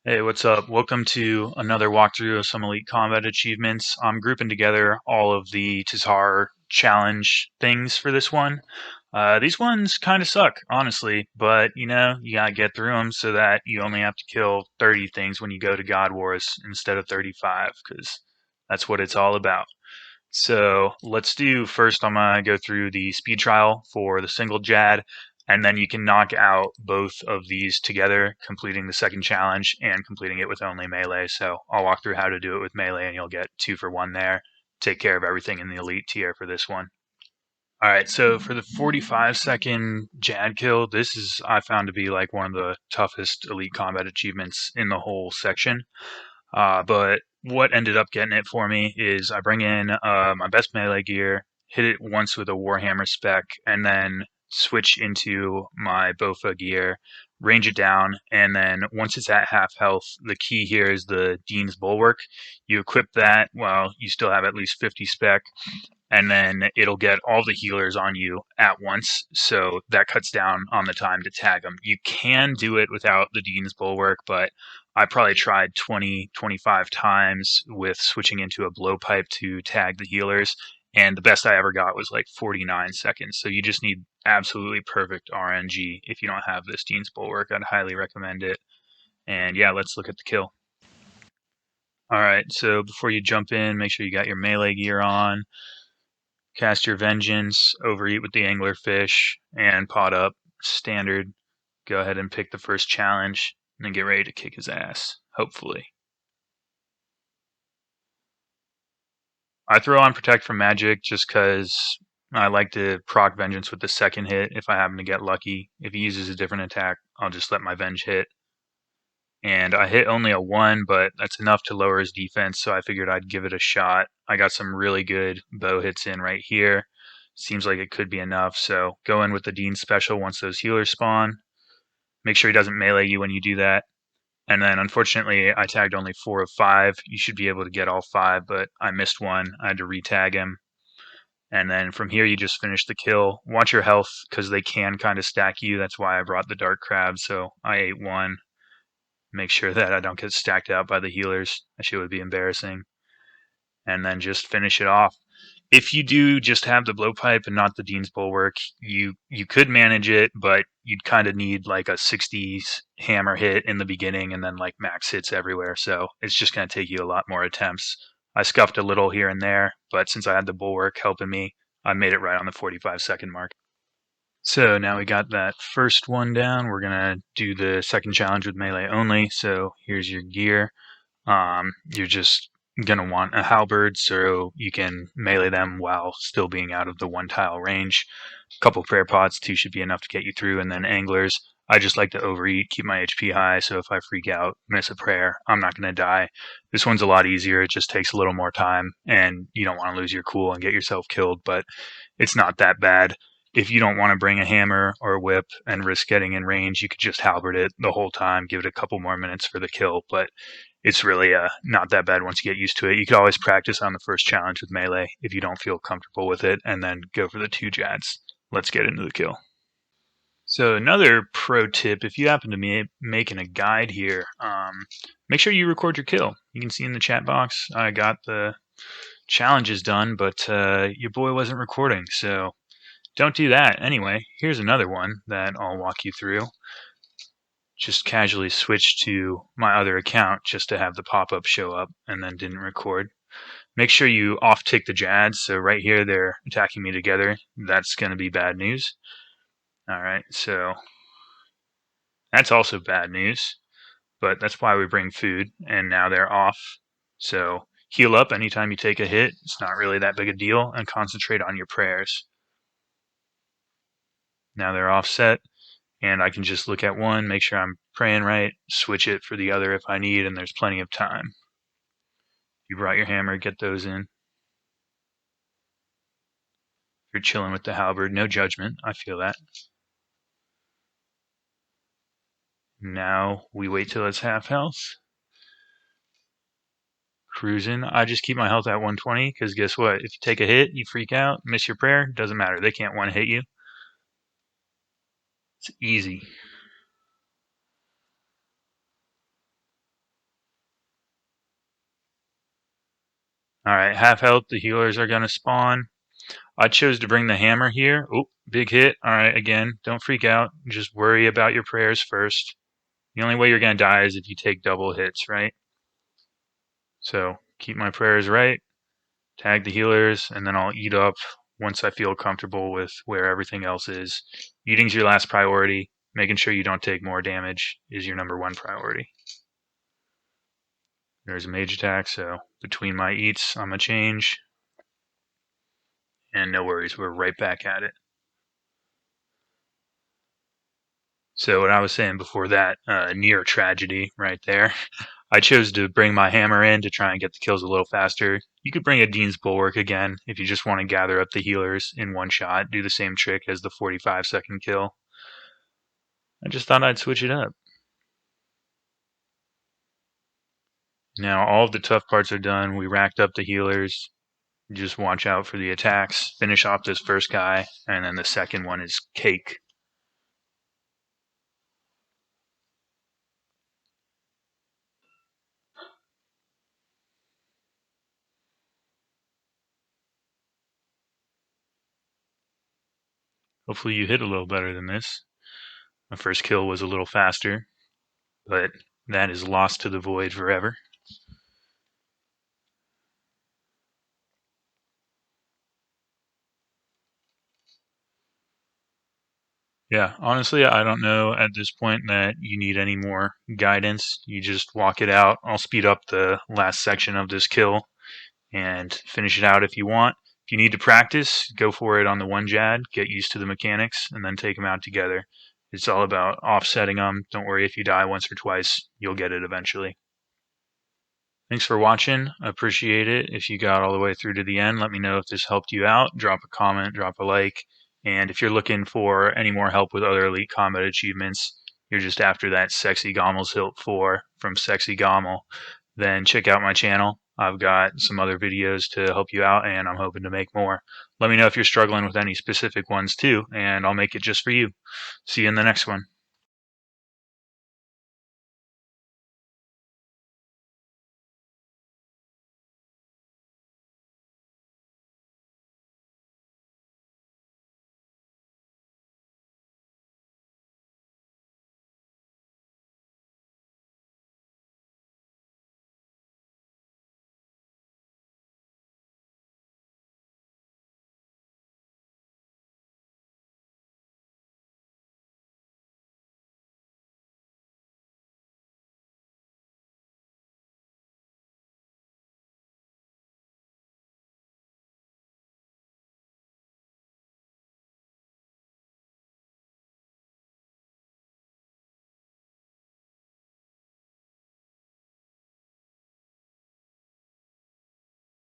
Hey, what's up? Welcome to another walkthrough of some Elite Combat achievements. I'm grouping together all of the TzHaar challenge things for this one. These ones kind of suck, honestly, but you gotta get through them so that you only have to kill 30 things when you go to God Wars instead of 35, because that's what it's all about. So let's do first. I'm gonna go through the speed trial for the single Jad, and then you can knock out both of these together, completing the second challenge and completing it with only melee. So I'll walk through how to do it with melee, and you'll get 2-for-1 there. Take care of everything in the elite tier for this one. All right, so for the 45-second Jad kill, this is I found to be like one of the toughest elite combat achievements in the whole section. But what ended up getting it for me is I bring in my best melee gear, hit it once with a Warhammer spec, and then switch into my Bofa gear, range it down, and then once it's at half health, the key here is the Dean's Bulwark. You equip that while you still have at least 50 spec, and then it'll get all the healers on you at once. So that cuts down on the time to tag them. You can do it without the Dean's Bulwark, but I probably tried 20, 25 times with switching into a blowpipe to tag the healers. And the best I ever got was like 49 seconds. So you just need absolutely perfect RNG. If you don't have this Dean's Bulwark, I'd highly recommend it. And yeah, let's look at the kill. All right, so before you jump in, make sure you got your melee gear on. Cast your vengeance, overeat with the anglerfish, and pot up. Standard. Go ahead and pick the first challenge, and then get ready to kick his ass, hopefully. I throw on Protect from Magic just because I like to proc Vengeance with the second hit if I happen to get lucky. If he uses a different attack, I'll just let my Venge hit. And I hit only a 1, but that's enough to lower his defense, so I figured I'd give it a shot. I got some really good bow hits in right here. Seems like it could be enough, so go in with the Dean special once those healers spawn. Make sure he doesn't melee you when you do that. And then, unfortunately, I tagged only 4 of 5. You should be able to get all 5, but I missed one. I had to re-tag him. And then from here, you just finish the kill. Watch your health, because they can kind of stack you. That's why I brought the Dark Crab, so I ate 1. Make sure that I don't get stacked out by the healers. That shit would be embarrassing. And then just finish it off. If you do just have the blowpipe and not the Dean's Bulwark, you could manage it, but you'd kind of need like a 60s hammer hit in the beginning and then like max hits everywhere. So it's just going to take you a lot more attempts. I scuffed a little here and there, but since I had the Bulwark helping me, I made it right on the 45-second mark. So now we got that first one down. We're going to do the second challenge with melee only. So here's your gear. You're just going to want a halberd so you can melee them while still being out of the 1-tile range. A couple prayer pots, 2 should be enough to get you through, and then anglers. I just like to overeat, keep my HP high, so if I freak out, miss a prayer, I'm not going to die. This one's a lot easier. It just takes a little more time, and you don't want to lose your cool and get yourself killed, but it's not that bad. If you don't want to bring a hammer or a whip and risk getting in range, you could just halberd it the whole time, give it a couple more minutes for the kill, but it's really not that bad once you get used to it. You could always practice on the first challenge with melee if you don't feel comfortable with it, and then go for the 2 Jads. Let's get into the kill. So another pro tip, if you happen to be making a guide here, make sure you record your kill. You can see in the chat box, I got the challenges done, but your boy wasn't recording, so don't do that. Anyway, here's another one that I'll walk you through. Just casually switched to my other account just to have the pop-up show up and then didn't record. Make sure you off-tick the Jads. So right here, they're attacking me together. That's going to be bad news. All right, so that's also bad news, but that's why we bring food, and now they're off. So heal up anytime you take a hit. It's not really that big a deal, and concentrate on your prayers. Now they're offset, and I can just look at one, make sure I'm praying right, switch it for the other if I need, and there's plenty of time. If you brought your hammer, get those in. If you're chilling with the halberd, no judgment. I feel that. Now we wait till it's half health. Cruising. I just keep my health at 120 because guess what? If you take a hit, you freak out, miss your prayer, doesn't matter. They can't one hit you. It's easy. Alright, half health, the healers are gonna spawn. I chose to bring the hammer here. Oh, big hit. Alright, again, don't freak out. Just worry about your prayers first. The only way you're gonna die is if you take double hits, right? So keep my prayers right, tag the healers, and then I'll eat up once I feel comfortable with where everything else is. Eating's your last priority. Making sure you don't take more damage is your number one priority. There's a mage attack, so between my eats, I'm gonna change. And no worries, we're right back at it. So what I was saying before that, near tragedy right there. I chose to bring my hammer in to try and get the kills a little faster. You could bring a Dean's Bulwark again if you just want to gather up the healers in one shot, do the same trick as the 45-second kill. I just thought I'd switch it up. Now all of the tough parts are done. We racked up the healers. Just watch out for the attacks. Finish off this first guy, and then the second one is cake. Hopefully you hit a little better than this. My first kill was a little faster, but that is lost to the void forever. Yeah, honestly, I don't know at this point that you need any more guidance. You just walk it out. I'll speed up the last section of this kill and finish it out if you want. If you need to practice, go for it on the one Jad, get used to the mechanics, and then take them out together. It's all about offsetting them. Don't worry if you die once or twice, you'll get it eventually. Thanks for watching. I appreciate it. If you got all the way through to the end, let me know if this helped you out. Drop a comment, drop a like. And if you're looking for any more help with other Elite Combat achievements, you're just after that Sexy Gommel's Hilt 4 from Sexy Gommel, then check out my channel. I've got some other videos to help you out, and I'm hoping to make more. Let me know if you're struggling with any specific ones too, and I'll make it just for you. See you in the next one.